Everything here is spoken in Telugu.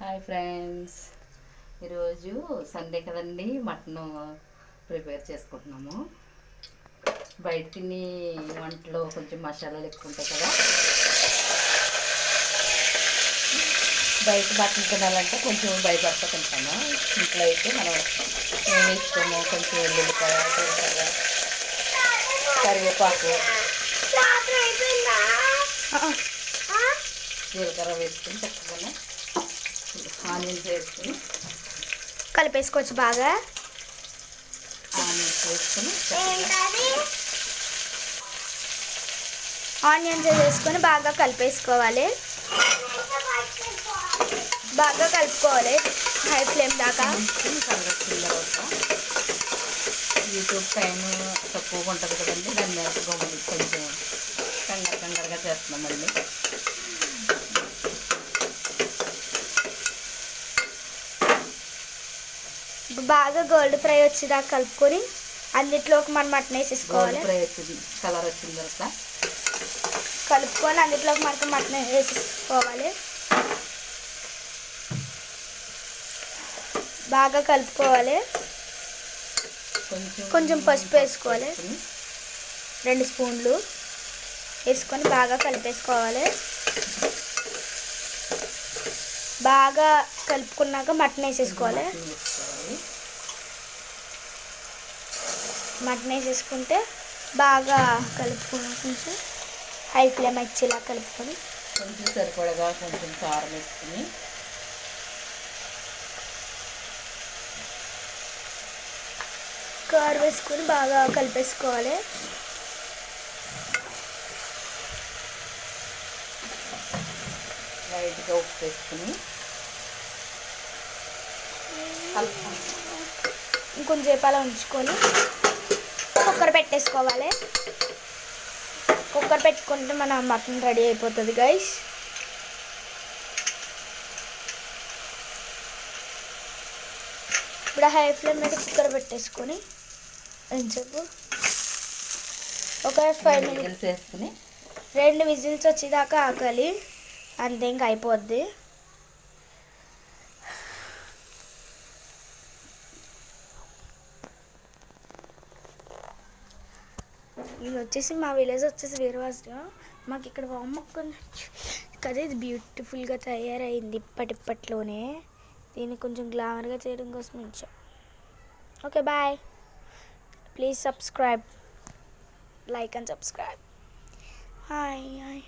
హాయ్ ఫ్రెండ్స్, ఈరోజు సండే కదండి, మటన్ ప్రిపేర్ చేసుకుంటున్నాము. బయట తిని వంటలో కొంచెం మసాలాలు ఎక్కువ ఉంటాయి కదా, బయట మటన్ తినాలంటే కొంచెం భయపడతా తింటాము. ఇంట్లో అయితే మనం ఏమి ఇష్టము, కొంచెం ఉల్లిపాయ, జీలకర్ర, కరివేపాకు, జీలకర్ర వేసుకుని చక్కగా ఆనియన్స్ వేసుకుని కలిపేసుకోవచ్చు. బాగా ఆనియన్స్ వేసుకొని బాగా కలిపేసుకోవాలి. బాగా కలుపుకోవాలి హై ఫ్లేమ్ దాకా. యూట్యూబ్ టైం తక్కువగా ఉంటుంది కదండి, దాన్ని గమ్ముని కొంచెం కంగారుగా చేస్తున్నామండి. బాగా గోల్డ్ ఫ్రై వచ్చేదాకా కలుపుకొని అందులోకి మనం మటన్ వేసేసుకోవాలి. ఫ్రై వచ్చింది, కలర్ వచ్చిన తర్వాత కలుపుకొని అందులోకి మనకు మటన్ వేసేసుకోవాలి. బాగా కలుపుకోవాలి. కొంచెం పసుపు వేసుకోవాలి, 2 స్పూన్లు వేసుకొని బాగా కలిపేసుకోవాలి. బాగా కలుపుకున్నాక మటన్ వేసేసుకోవాలి. మటన్ వేసేసుకుంటే బాగా కలుపుకుని కొంచెం హై ఫ్లేమ్ వచ్చేలా కలుపుకొని కొంచెం సరిపడగా కొంచెం కారం వేసుకుని బాగా కలిపేసుకోవాలి. లైట్గా ఉప్పు వేసుకుని ఇంకొంచెం సేపు అలా ఉంచుకొని కుక్కర్ పెట్టేసుకోవాలి. కుక్కర్ పెట్టుకుంటే మన మటన్ రెడీ అయిపోతుంది గైస్. ఇప్పుడు హై ఫ్లేమ్ మీద కుక్కర్ పెట్టేసుకొని ఎంతసేపు ఒక 5 మినిట్స్ వేసుకుని 2 విజిల్స్ వచ్చేదాకా ఆకాలి, అంతే ఇంకా అయిపోద్ది. ఇది వచ్చేసి మా విలేజ్ వచ్చేసి వీరవాసగా. మాకు ఇక్కడ వామ్మొక్క కదా, ఇది బ్యూటిఫుల్గా తయారైంది ఇప్పటిలోనే. దీన్ని కొంచెం గ్లామర్గా చేయడం కోసం ఇచ్చాం. Okay bye, please subscribe, like and subscribe. Hi.